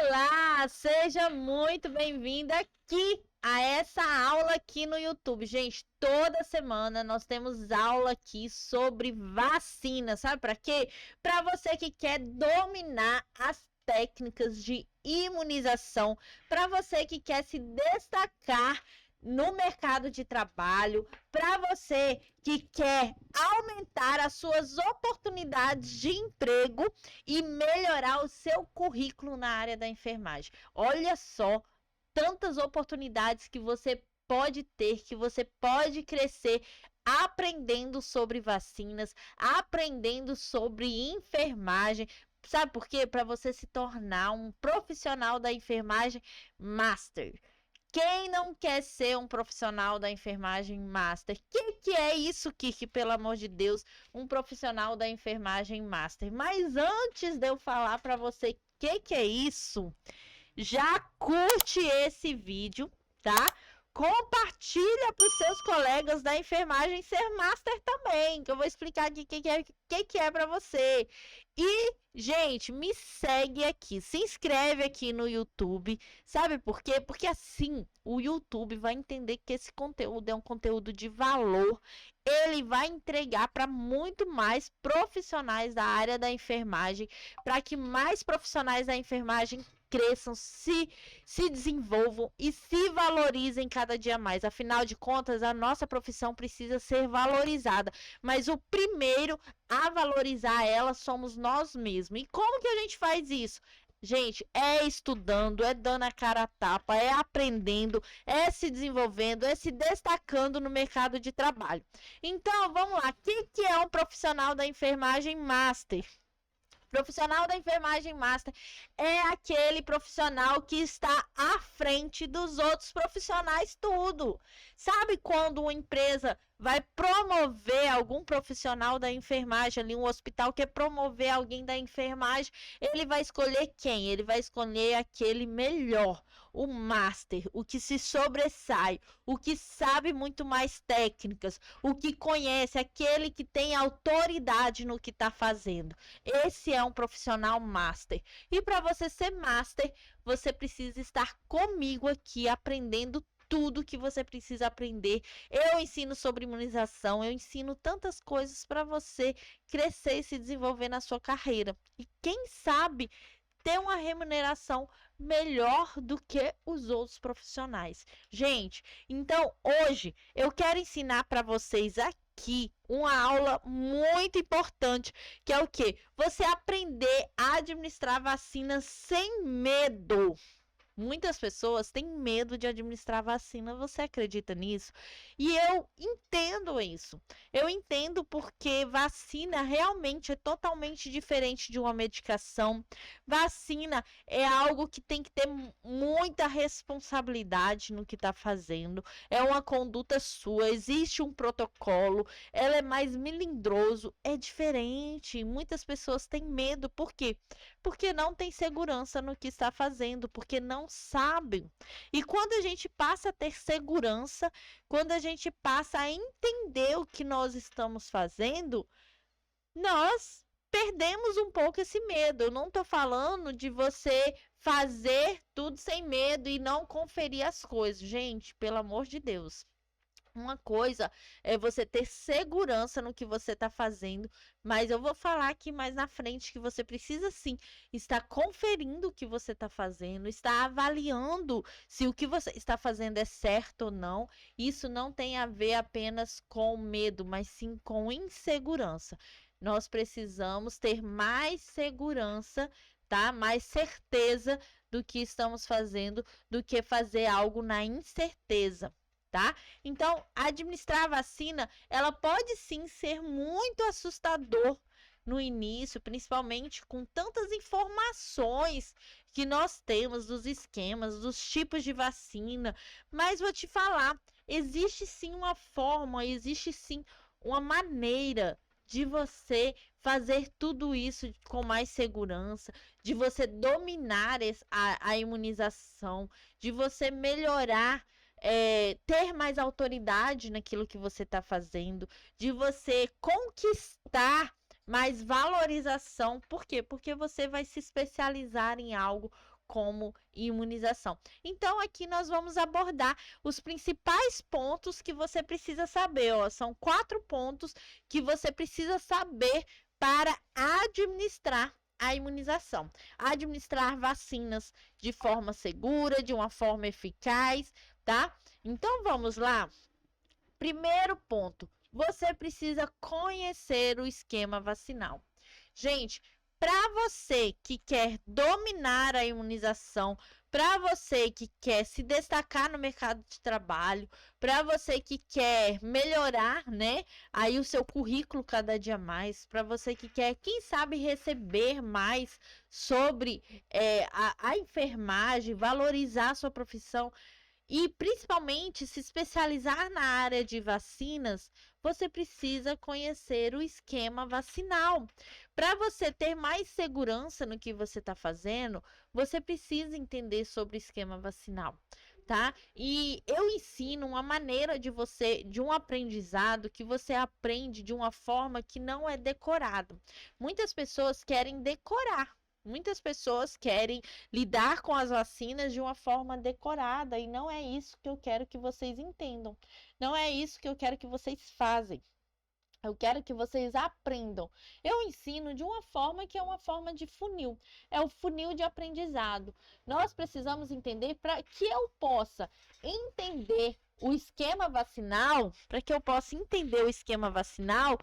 Olá, seja muito bem-vinda aqui a essa aula aqui no YouTube. Gente, toda semana nós temos aula aqui sobre vacina, sabe para quê? Para você que quer dominar as técnicas de imunização, para você que quer se destacar no mercado de trabalho, para você que quer aumentar as suas oportunidades de emprego e melhorar o seu currículo na área da enfermagem. Olha só, tantas oportunidades que você pode ter, que você pode crescer aprendendo sobre vacinas, aprendendo sobre enfermagem. Sabe por quê? Para você se tornar um profissional da enfermagem master. Quem não quer ser um profissional da enfermagem master? Que é isso, Kiki, pelo amor de Deus, um profissional da enfermagem master? Mas antes de eu falar para você que é isso, já curte esse vídeo, tá? Compartilha para os seus colegas da enfermagem ser master também, que eu vou explicar aqui o que é para você. E, gente, me segue aqui, se inscreve aqui no YouTube, sabe por quê? Porque assim o YouTube vai entender que esse conteúdo é um conteúdo de valor, ele vai entregar para muito mais profissionais da área da enfermagem, para que mais profissionais da enfermagem cresçam, se desenvolvam e se valorizem cada dia mais. Afinal de contas, a nossa profissão precisa ser valorizada, mas o primeiro a valorizar ela somos nós mesmos. E como que a gente faz isso? Gente, é estudando, é dando a cara a tapa, é aprendendo, é se desenvolvendo, é se destacando no mercado de trabalho. Então, vamos lá. O que é um profissional da enfermagem master? Profissional da enfermagem master é aquele profissional que está à frente dos outros profissionais tudo. Sabe quando uma empresa vai promover algum profissional da enfermagem ali, um hospital quer promover alguém da enfermagem, ele vai escolher quem? Ele vai escolher aquele melhor, o master, o que se sobressai, o que sabe muito mais técnicas, o que conhece, aquele que tem autoridade no que está fazendo. Esse é um profissional master. E para você ser master, você precisa estar comigo aqui aprendendo tudo que você precisa aprender. Eu ensino sobre imunização, eu ensino tantas coisas para você crescer e se desenvolver na sua carreira. E quem sabe ter uma remuneração melhor do que os outros profissionais. Gente, então hoje eu quero ensinar para vocês aqui uma aula muito importante, que é o quê? Você aprender a administrar vacinas sem medo. Muitas pessoas têm medo de administrar vacina, você acredita nisso? E eu entendo isso. Eu entendo porque vacina realmente é totalmente diferente de uma medicação. Vacina é algo que tem que ter muita responsabilidade no que está fazendo. É uma conduta sua, existe um protocolo, ela é mais melindroso, é diferente. Muitas pessoas têm medo, por quê? Porque não tem segurança no que está fazendo, porque não sabem. E quando a gente passa a ter segurança, quando a gente passa a entender o que nós estamos fazendo, nós perdemos um pouco esse medo. Eu não estou falando de você fazer tudo sem medo e não conferir as coisas. Gente, pelo amor de Deus. Uma coisa é você ter segurança no que você está fazendo, mas eu vou falar aqui mais na frente que você precisa sim estar conferindo o que você está fazendo, estar avaliando se o que você está fazendo é certo ou não. Isso não tem a ver apenas com medo, mas sim com insegurança. Nós precisamos ter mais segurança, tá? Mais certeza do que estamos fazendo do que fazer algo na incerteza. Tá? Então, administrar a vacina, ela pode sim ser muito assustador no início, principalmente com tantas informações que nós temos dos esquemas, dos tipos de vacina. Mas vou te falar, existe sim uma forma, existe sim uma maneira de você fazer tudo isso com mais segurança, de você dominar a imunização, de você melhorar ter mais autoridade naquilo que você está fazendo, de você conquistar mais valorização. Por quê? Porque você vai se especializar em algo como imunização. Então, aqui nós vamos abordar os principais pontos que você precisa saber. Ó, são 4 pontos que você precisa saber para administrar a imunização. Administrar vacinas de forma segura, de uma forma eficaz, tá? Então, vamos lá. Primeiro ponto, você precisa conhecer o esquema vacinal. Gente, para você que quer dominar a imunização, para você que quer se destacar no mercado de trabalho, para você que quer melhorar, né, aí o seu currículo cada dia mais, para você que quer, quem sabe, receber mais sobre a enfermagem, valorizar a sua profissão, e principalmente se especializar na área de vacinas, você precisa conhecer o esquema vacinal. Para você ter mais segurança no que você está fazendo, você precisa entender sobre o esquema vacinal, tá? E eu ensino uma maneira de um aprendizado que você aprende de uma forma que não é decorado. Muitas pessoas querem decorar. Muitas pessoas querem lidar com as vacinas de uma forma decorada e não é isso que eu quero que vocês entendam. Não é isso que eu quero que vocês fazem. Eu quero que vocês aprendam. Eu ensino de uma forma que é uma forma de funil. É o funil de aprendizado. Nós precisamos entender para que eu possa entender o esquema vacinal, para que eu possa entender o esquema vacinal,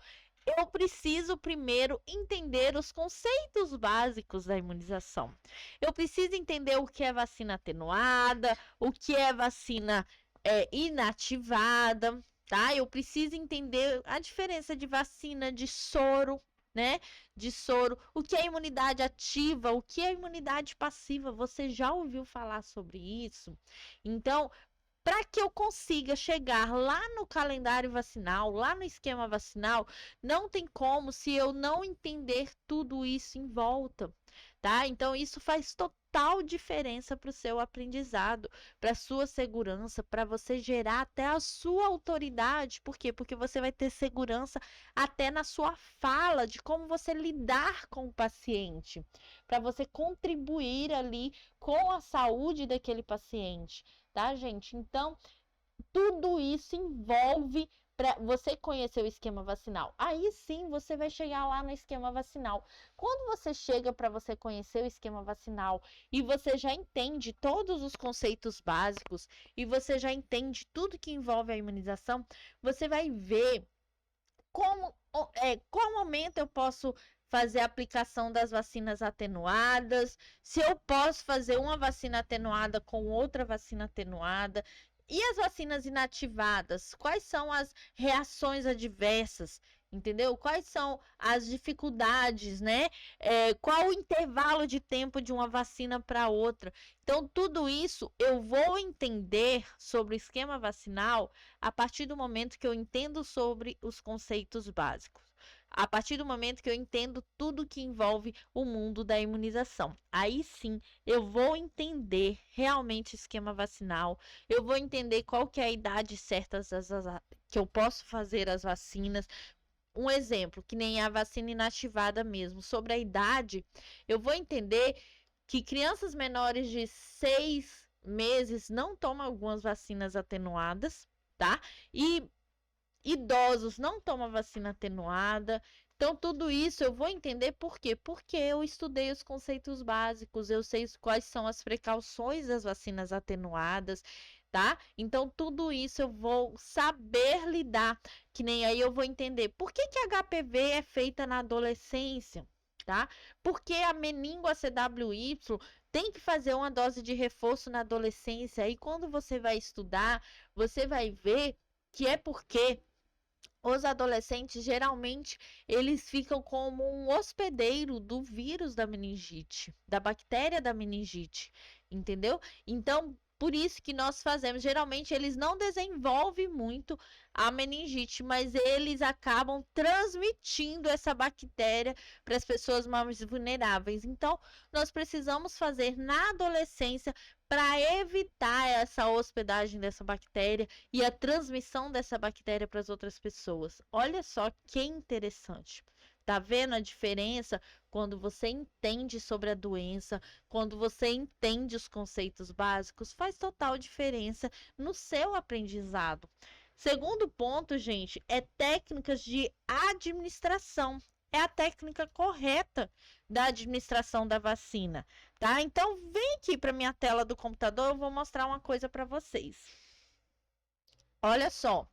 eu preciso primeiro entender os conceitos básicos da imunização. Eu preciso entender o que é vacina atenuada, o que é vacina inativada, tá? Eu preciso entender a diferença de vacina, de soro, né? De soro, o que é imunidade ativa, o que é imunidade passiva. Você já ouviu falar sobre isso? Então, para que eu consiga chegar lá no calendário vacinal, lá no esquema vacinal, não tem como se eu não entender tudo isso em volta, tá? Então, isso faz total diferença para o seu aprendizado, para a sua segurança, para você gerar até a sua autoridade. Por quê? Porque você vai ter segurança até na sua fala, de como você lidar com o paciente, para você contribuir ali com a saúde daquele paciente. Tá, gente? Então, tudo isso envolve para você conhecer o esquema vacinal. Aí sim você vai chegar lá no esquema vacinal. Quando você chega para você conhecer o esquema vacinal e você já entende todos os conceitos básicos e você já entende tudo que envolve a imunização, você vai ver qual momento eu posso fazer a aplicação das vacinas atenuadas, se eu posso fazer uma vacina atenuada com outra vacina atenuada. E as vacinas inativadas? Quais são as reações adversas? Entendeu? Quais são as dificuldades, né? Qual o intervalo de tempo de uma vacina para outra? Então, tudo isso eu vou entender sobre o esquema vacinal a partir do momento que eu entendo sobre os conceitos básicos. A partir do momento que eu entendo tudo que envolve o mundo da imunização. Aí sim, eu vou entender realmente o esquema vacinal, eu vou entender qual que é a idade certa que eu posso fazer as vacinas. Um exemplo, que nem a vacina inativada mesmo, sobre a idade, eu vou entender que crianças menores de 6 meses não tomam algumas vacinas atenuadas, tá? E idosos não tomam vacina atenuada. Então, tudo isso eu vou entender por quê? Porque eu estudei os conceitos básicos, eu sei quais são as precauções das vacinas atenuadas, tá? Então, tudo isso eu vou saber lidar, que nem aí eu vou entender por que que a HPV é feita na adolescência, tá? Porque a meningo ACWY tem que fazer uma dose de reforço na adolescência, e quando você vai estudar, você vai ver que é porque os adolescentes, geralmente, eles ficam como um hospedeiro do vírus da meningite, da bactéria da meningite, entendeu? Então, por isso que nós fazemos, geralmente eles não desenvolvem muito a meningite, mas eles acabam transmitindo essa bactéria para as pessoas mais vulneráveis. Então, nós precisamos fazer na adolescência para evitar essa hospedagem dessa bactéria e a transmissão dessa bactéria para as outras pessoas. Olha só que interessante, Tá vendo a diferença? Quando você entende sobre a doença, quando você entende os conceitos básicos, faz total diferença no seu aprendizado. Segundo ponto, gente, é técnicas de administração. É a técnica correta da administração da vacina, tá? Então, vem aqui para minha tela do computador, eu vou mostrar uma coisa para vocês. Olha só,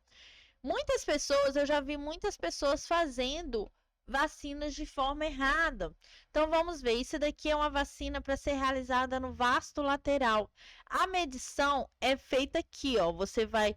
muitas pessoas, eu já vi muitas pessoas fazendo vacinas de forma errada. Então vamos ver, isso daqui é uma vacina para ser realizada no vasto lateral. A medição é feita aqui, ó. Você vai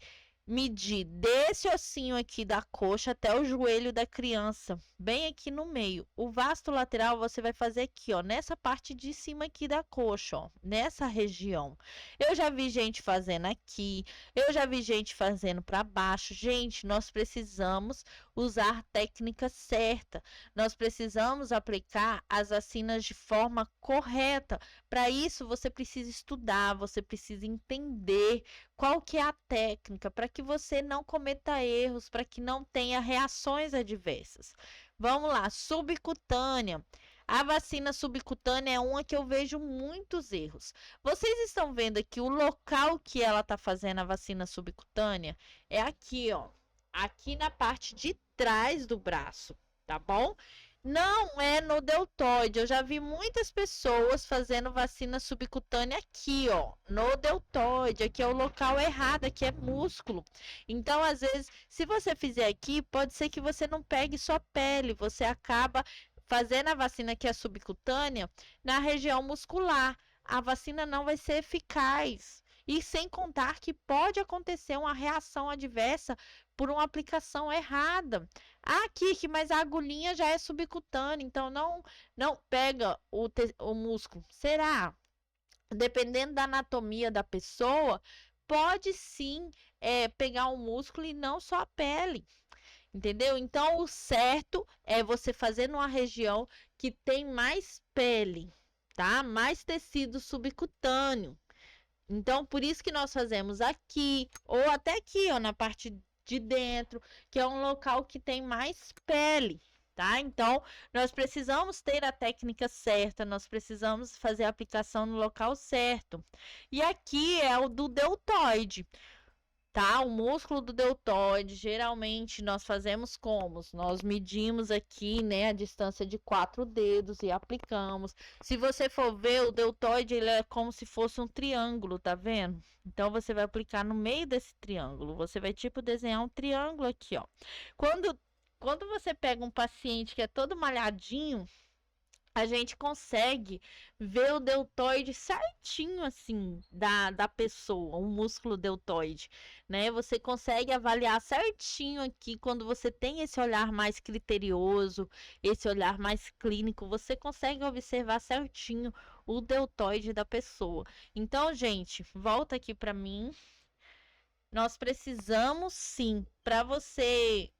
medir desse ossinho aqui da coxa até o joelho da criança, bem aqui no meio. O vasto lateral você vai fazer aqui, ó, nessa parte de cima aqui da coxa, ó, nessa região. Eu já vi gente fazendo aqui, eu já vi gente fazendo para baixo. Gente, nós precisamos usar a técnica certa. Nós precisamos aplicar as vacinas de forma correta. Para isso, você precisa estudar, você precisa entender qual que é a técnica para que você não cometa erros, para que não tenha reações adversas. Vamos lá, subcutânea. A vacina subcutânea é uma que eu vejo muitos erros. Vocês estão vendo aqui o local que ela está fazendo a vacina subcutânea? É aqui, ó. Aqui na parte de trás do braço, tá bom? Não é no deltoide. Eu já vi muitas pessoas fazendo vacina subcutânea aqui, ó, no deltoide. Aqui é o local errado, aqui é músculo. Então, às vezes, se você fizer aqui, pode ser que você não pegue sua pele. Você acaba fazendo a vacina que é subcutânea na região muscular. A vacina não vai ser eficaz. E sem contar que pode acontecer uma reação adversa por uma aplicação errada. Ah, Kiki, mas a agulhinha já é subcutânea, então não pega o músculo. Será? Dependendo da anatomia da pessoa, pode sim pegar o músculo e não só a pele. Entendeu? Então, o certo é você fazer numa região que tem mais pele, tá? Mais tecido subcutâneo. Então, por isso que nós fazemos aqui, ou até aqui, ó, na parte de dentro, que é um local que tem mais pele, tá? Então, nós precisamos ter a técnica certa, nós precisamos fazer a aplicação no local certo. E aqui é o do deltoide. Tá, o músculo do deltoide, geralmente nós fazemos como? Nós medimos aqui, né, a distância de 4 dedos e aplicamos. Se você for ver, o deltoide, ele é como se fosse um triângulo, tá vendo? Então, você vai aplicar no meio desse triângulo. Você vai, tipo, desenhar um triângulo aqui, ó. Quando você pega um paciente que é todo malhadinho, a gente consegue ver o deltoide certinho, assim, da pessoa, o músculo deltoide, né? Você consegue avaliar certinho aqui, quando você tem esse olhar mais criterioso, esse olhar mais clínico, você consegue observar certinho o deltoide da pessoa. Então, gente, volta aqui para mim. Nós precisamos, sim, para você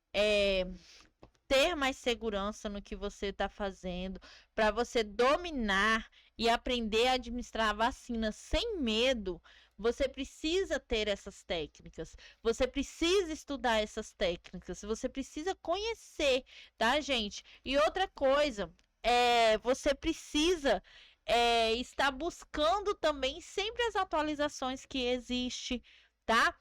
ter mais segurança no que você está fazendo, para você dominar e aprender a administrar a vacina sem medo, você precisa ter essas técnicas, você precisa estudar essas técnicas, você precisa conhecer, tá, gente? E outra coisa, você precisa estar buscando também sempre as atualizações que existem, tá?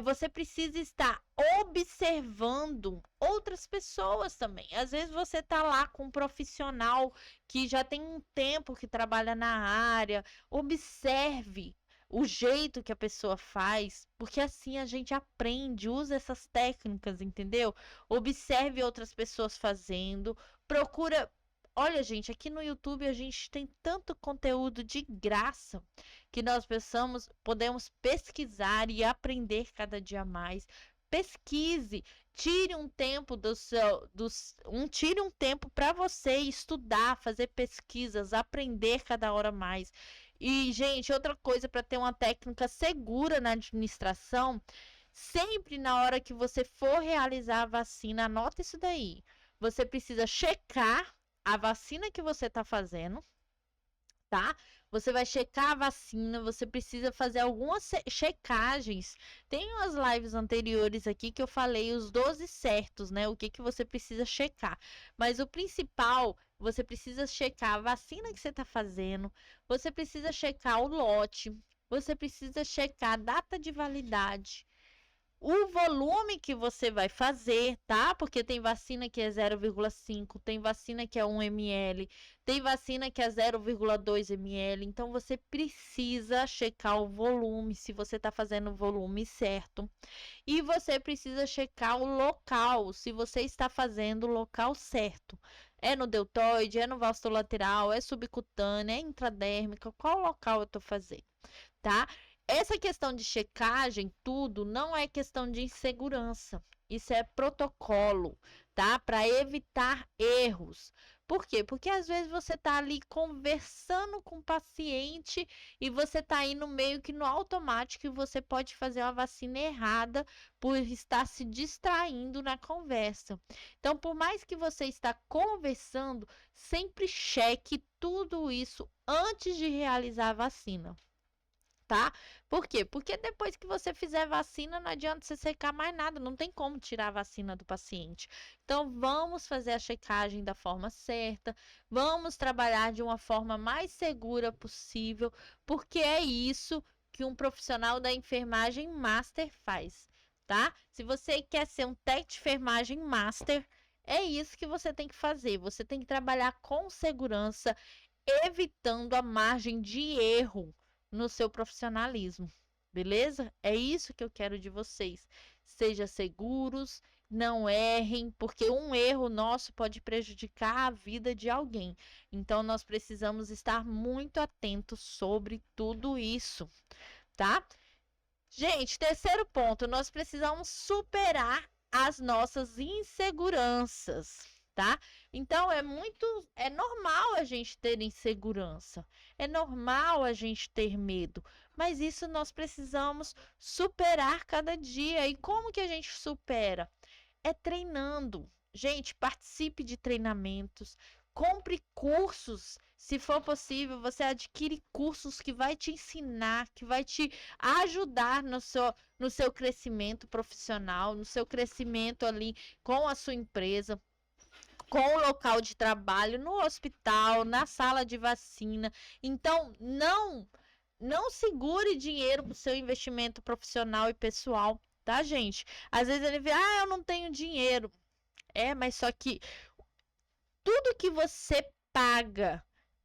Você precisa estar observando outras pessoas também. Às vezes você está lá com um profissional que já tem um tempo que trabalha na área. Observe o jeito que a pessoa faz, porque assim a gente aprende, usa essas técnicas, entendeu? Observe outras pessoas fazendo, procura. Olha, gente, aqui no YouTube a gente tem tanto conteúdo de graça que nós podemos pesquisar e aprender cada dia mais. Pesquise, tire um tempo tire um tempo para você estudar, fazer pesquisas, aprender cada hora mais. E, gente, outra coisa para ter uma técnica segura na administração, sempre na hora que você for realizar a vacina, anota isso daí. Você precisa checar a vacina que você está fazendo, tá? Você vai checar a vacina, você precisa fazer algumas checagens. Tem umas lives anteriores aqui que eu falei os 12 certos, né? O que que você precisa checar. Mas o principal, você precisa checar a vacina que você está fazendo, você precisa checar o lote, você precisa checar a data de validade, o volume que você vai fazer, tá? Porque tem vacina que é 0,5, tem vacina que é 1 ml, tem vacina que é 0,2 ml. Então você precisa checar o volume, se você está fazendo o volume certo. E você precisa checar o local, se você está fazendo o local certo. É no deltoide, é no vasculateral, é subcutânea, é intradérmica, qual local eu estou fazendo, tá? Essa questão de checagem, tudo, não é questão de insegurança. Isso é protocolo, tá? Para evitar erros. Por quê? Porque às vezes você tá ali conversando com o paciente e você tá aí no meio que no automático e você pode fazer uma vacina errada por estar se distraindo na conversa. Então, por mais que você está conversando, sempre cheque tudo isso antes de realizar a vacina. Tá? Por quê? Porque depois que você fizer vacina, não adianta você secar mais nada, não tem como tirar a vacina do paciente. Então, vamos fazer a checagem da forma certa, vamos trabalhar de uma forma mais segura possível, porque é isso que um profissional da enfermagem master faz, tá? Se você quer ser um técnico de enfermagem master, é isso que você tem que fazer. Você tem que trabalhar com segurança, evitando a margem de erro no seu profissionalismo, beleza? É isso que eu quero de vocês. Sejam seguros, não errem, porque um erro nosso pode prejudicar a vida de alguém. Então, nós precisamos estar muito atentos sobre tudo isso, tá? Gente, terceiro ponto, nós precisamos superar as nossas inseguranças, tá? Então é normal a gente ter insegurança, é normal a gente ter medo, mas isso nós precisamos superar cada dia. E como que a gente supera? É treinando. Gente, participe de treinamentos, compre cursos. Se for possível, você adquire cursos que vai te ensinar, que vai te ajudar no seu crescimento profissional, no seu crescimento ali com a sua empresa, com o local de trabalho, no hospital, na sala de vacina. Então, não segure dinheiro para o seu investimento profissional e pessoal, tá, gente? Às vezes ele vê, eu não tenho dinheiro. Mas só que tudo que você paga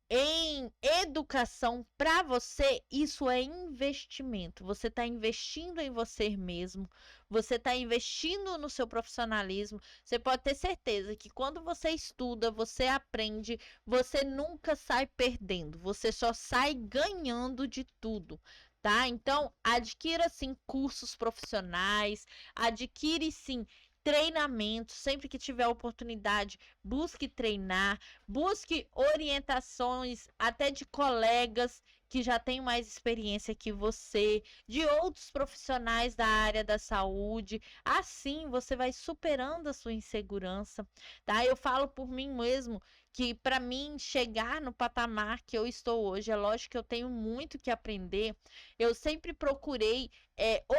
em educação para você, isso é investimento. Você está investindo em você mesmo, você está investindo no seu profissionalismo. Você pode ter certeza que quando você estuda, você aprende, você nunca sai perdendo, você só sai ganhando de tudo. Tá? Então, adquira sim cursos profissionais, adquire sim treinamento, sempre que tiver oportunidade, busque treinar, busque orientações até de colegas que já têm mais experiência que você, de outros profissionais da área da saúde. Assim você vai superando a sua insegurança, tá? Eu falo por mim mesmo que para mim chegar no patamar que eu estou hoje, é lógico que eu tenho muito que aprender. Eu sempre procurei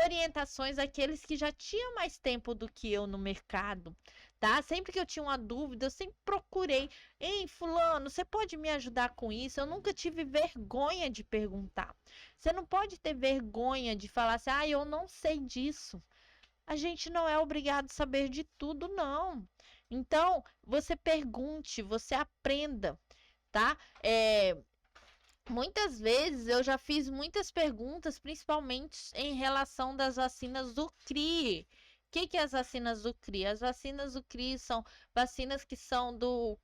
orientações àqueles que já tinham mais tempo do que eu no mercado, tá? Sempre que eu tinha uma dúvida, eu sempre procurei. Ei, fulano, você pode me ajudar com isso? Eu nunca tive vergonha de perguntar. Você não pode ter vergonha de falar assim, eu não sei disso. A gente não é obrigado a saber de tudo, não. Então, você pergunte, você aprenda, tá? Muitas vezes eu já fiz muitas perguntas, principalmente em relação das vacinas do CRI. O que é as vacinas do CRI? As vacinas do CRI são vacinas que são do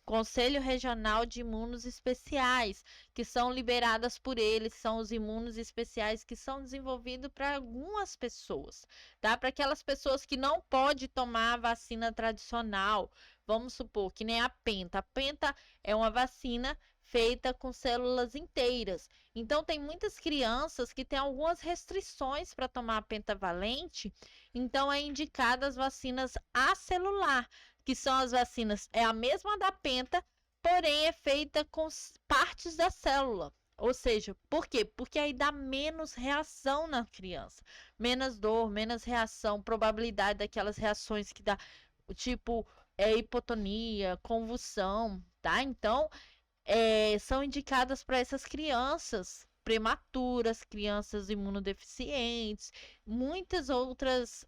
Conselho Regional de Imunos Especiais, que são liberadas por eles, são os imunos especiais que são desenvolvidos para algumas pessoas, tá? Para aquelas pessoas que não podem tomar a vacina tradicional, vamos supor, que nem a Penta. A Penta é uma vacina feita com células inteiras. Então, tem muitas crianças que têm algumas restrições para tomar a pentavalente, então é indicada as vacinas acelular, que são as vacinas, é a mesma da penta, porém é feita com partes da célula. Ou seja, por quê? Porque aí dá menos reação na criança, menos dor, menos reação, probabilidade daquelas reações que dá, tipo, hipotonia, convulsão, tá? Então, são indicadas para essas crianças prematuras, crianças imunodeficientes, muitas outras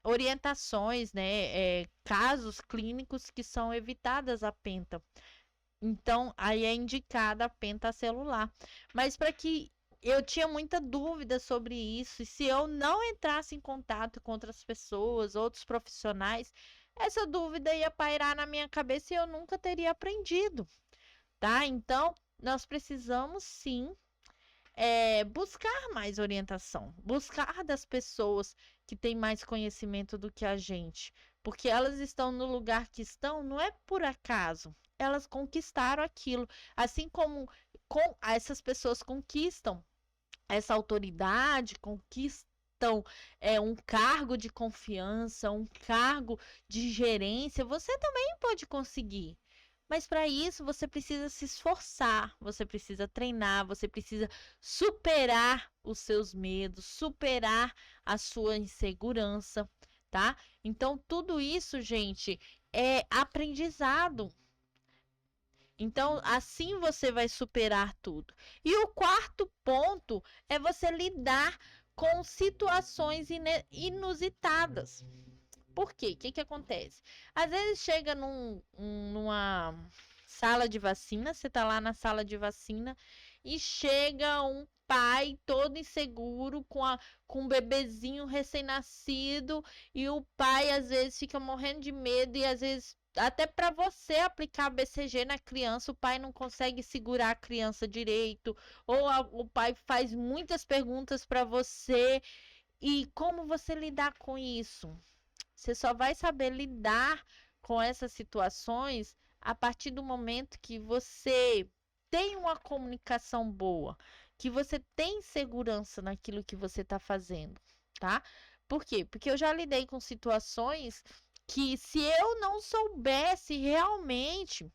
orientações, né? Casos clínicos que são evitadas a penta. Então, aí é indicada a penta celular. Mas para que eu tinha muita dúvida sobre isso, e se eu não entrasse em contato com outras pessoas, outros profissionais, essa dúvida ia pairar na minha cabeça e eu nunca teria aprendido, tá? Então, nós precisamos sim buscar mais orientação, buscar das pessoas que têm mais conhecimento do que a gente, porque elas estão no lugar que estão, não é por acaso, elas conquistaram aquilo, assim como essas pessoas conquistam essa autoridade, conquistam um cargo de confiança, um cargo de gerência, você também pode conseguir. Mas para isso você precisa se esforçar, você precisa treinar, você precisa superar os seus medos, superar a sua insegurança, tá? Então tudo isso, gente, é aprendizado. Então, assim você vai superar tudo. E o quarto ponto é você lidar com situações inusitadas. Por quê? O que que acontece? Às vezes chega numa sala de vacina, você tá lá na sala de vacina e chega um pai todo inseguro com um bebezinho recém-nascido e o pai às vezes fica morrendo de medo e às vezes até para você aplicar BCG na criança, o pai não consegue segurar a criança direito, ou o pai faz muitas perguntas para você. E como você lidar com isso? Você só vai saber lidar com essas situações a partir do momento que você tem uma comunicação boa, que você tem segurança naquilo que você está fazendo, tá? Por quê? Porque eu já lidei com situações que se eu não soubesse realmente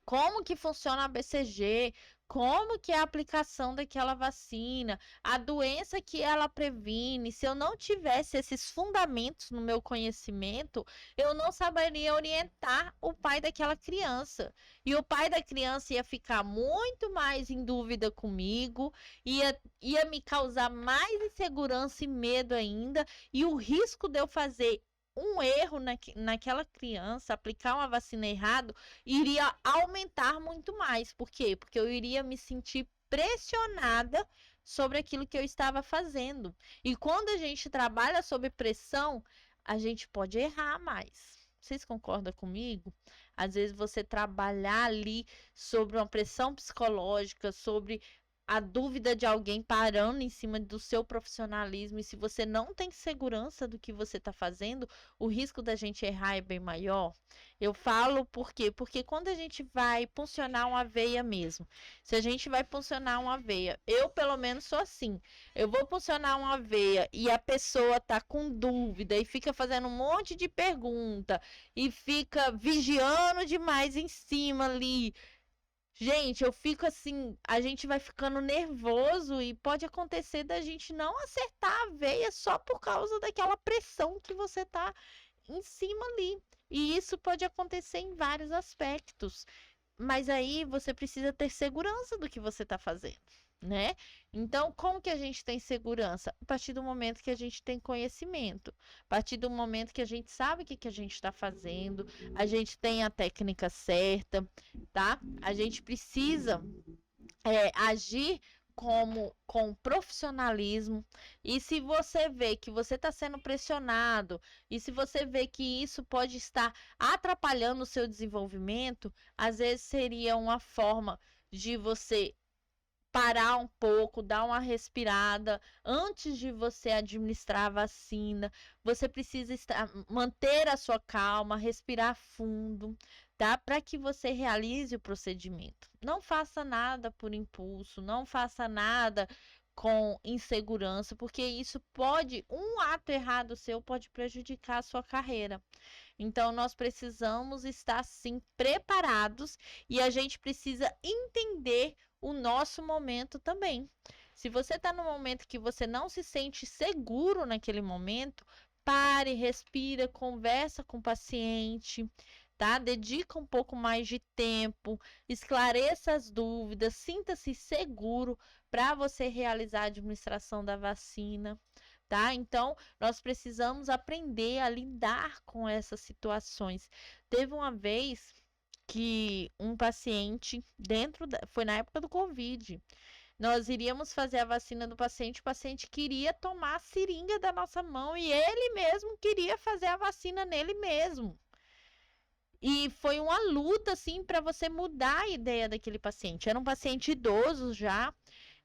como que funciona a BCG, como que é a aplicação daquela vacina, a doença que ela previne. Se eu não tivesse esses fundamentos no meu conhecimento, eu não saberia orientar o pai daquela criança. E o pai da criança ia ficar muito mais em dúvida comigo, ia me causar mais insegurança e medo ainda, e o risco de eu fazer um erro naquela criança, aplicar uma vacina errado, iria aumentar muito mais. Por quê? Porque eu iria me sentir pressionada sobre aquilo que eu estava fazendo. E quando a gente trabalha sob pressão, a gente pode errar mais. Vocês concordam comigo? Às vezes você trabalhar ali sobre uma pressão psicológica, sobre a dúvida de alguém parando em cima do seu profissionalismo, e se você não tem segurança do que você está fazendo, o risco da gente errar é bem maior. Eu falo por quê? Porque quando a gente vai puncionar uma veia mesmo, se a gente vai puncionar uma veia, eu pelo menos sou assim, eu vou puncionar uma veia e a pessoa tá com dúvida e fica fazendo um monte de pergunta e fica vigiando demais em cima ali. Gente, eu fico assim, a gente vai ficando nervoso e pode acontecer da gente não acertar a veia só por causa daquela pressão que você tá em cima ali. E isso pode acontecer em vários aspectos. Mas aí você precisa ter segurança do que você está fazendo, né? Então, como que a gente tem segurança? A partir do momento que a gente tem conhecimento, a partir do momento que a gente sabe o que a gente está fazendo, a gente tem a técnica certa, tá? A gente precisa agir com profissionalismo. E se você vê que você está sendo pressionado, e se você vê que isso pode estar atrapalhando o seu desenvolvimento, às vezes seria uma forma de você parar um pouco, dar uma respirada antes de você administrar a vacina. Você precisa manter a sua calma, respirar fundo, tá? Para que você realize o procedimento. Não faça nada por impulso, não faça nada com insegurança, porque isso pode, um ato errado seu pode prejudicar a sua carreira. Então, nós precisamos estar, sim, preparados e a gente precisa entender o nosso momento também. Se você está no momento que você não se sente seguro naquele momento, pare, respira, conversa com o paciente, tá? Dedica um pouco mais de tempo, esclareça as dúvidas, sinta-se seguro para você realizar a administração da vacina, tá? Então, nós precisamos aprender a lidar com essas situações. Teve uma vez que um paciente foi na época do Covid. Nós iríamos fazer a vacina do paciente, o paciente queria tomar a seringa da nossa mão e ele mesmo queria fazer a vacina nele mesmo. E foi uma luta, assim, para você mudar a ideia daquele paciente. Era um paciente idoso já,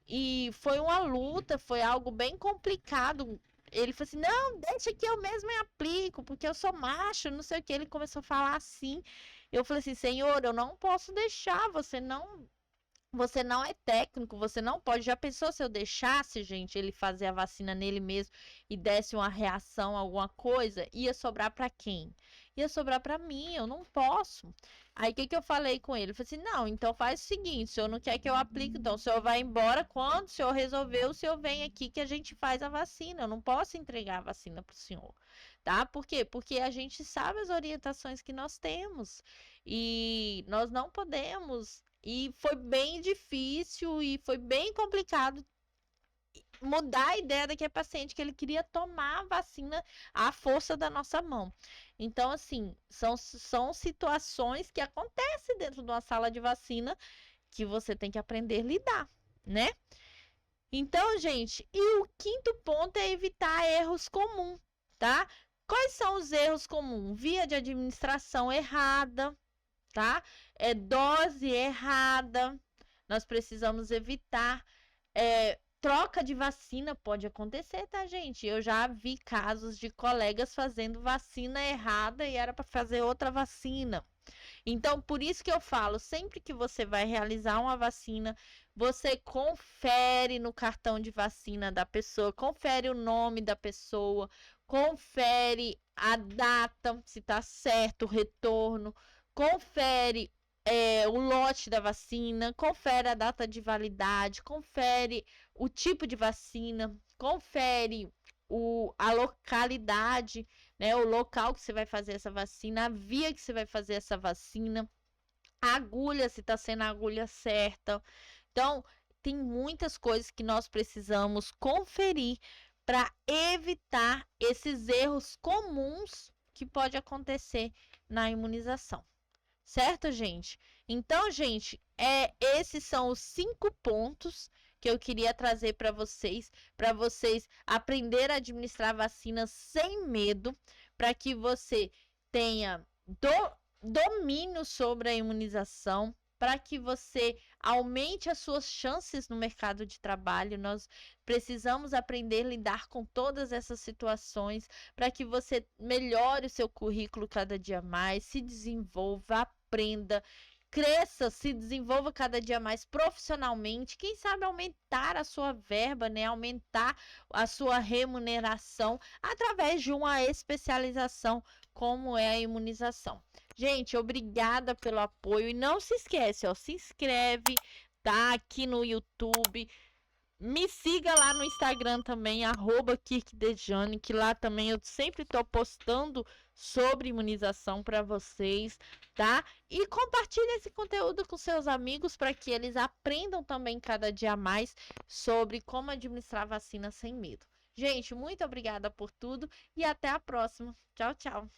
e foi uma luta, foi algo bem complicado. Ele falou assim: não, deixa que eu mesmo me aplico, porque eu sou macho, não sei o que. Ele começou a falar assim. Eu falei assim: senhor, eu não posso deixar, você não é técnico, você não pode. Já pensou se eu deixasse, gente, ele fazer a vacina nele mesmo e desse uma reação, alguma coisa? Ia sobrar para quem? Ia sobrar para mim, eu não posso. Aí o que eu falei com ele? Eu falei assim: não, então faz o seguinte: o senhor não quer que eu aplique, então o senhor vai embora. Quando o senhor resolver, o senhor vem aqui que a gente faz a vacina. Eu não posso entregar a vacina para o senhor, tá? Por quê? Porque a gente sabe as orientações que nós temos e nós não podemos. E foi bem difícil e foi bem complicado mudar a ideia daquele paciente que ele queria tomar a vacina à força da nossa mão. Então, assim, são situações que acontecem dentro de uma sala de vacina que você tem que aprender a lidar, né? Então, gente, e o quinto ponto é evitar erros comuns, tá? Quais são os erros comuns? Via de administração errada, tá? É dose errada, nós precisamos evitar. Troca de vacina pode acontecer, tá, gente? Eu já vi casos de colegas fazendo vacina errada e era para fazer outra vacina. Então, por isso que eu falo, sempre que você vai realizar uma vacina, você confere no cartão de vacina da pessoa, confere o nome da pessoa, confere a data, se tá certo o retorno, confere o lote da vacina, confere a data de validade, confere o tipo de vacina, confere a localidade, né, o local que você vai fazer essa vacina, a via que você vai fazer essa vacina, a agulha, se está sendo a agulha certa. Então, tem muitas coisas que nós precisamos conferir para evitar esses erros comuns que pode acontecer na imunização. Certo, gente? Então, gente, esses são os 5 pontos que eu queria trazer para vocês aprender a administrar vacinas sem medo, para que você tenha domínio sobre a imunização, para que você aumente as suas chances no mercado de trabalho. Nós precisamos aprender a lidar com todas essas situações para que você melhore o seu currículo cada dia mais, se desenvolva, aprenda, cresça, se desenvolva cada dia mais profissionalmente, quem sabe aumentar a sua verba, né? Aumentar a sua remuneração através de uma especialização como é a imunização. Gente, obrigada pelo apoio e não se esquece, ó, se inscreve, tá? Aqui no YouTube. Me siga lá no Instagram também, @KirkDejane, que lá também eu sempre estou postando sobre imunização para vocês, tá? E compartilhe esse conteúdo com seus amigos para que eles aprendam também cada dia mais sobre como administrar vacina sem medo. Gente, muito obrigada por tudo e até a próxima. Tchau, tchau.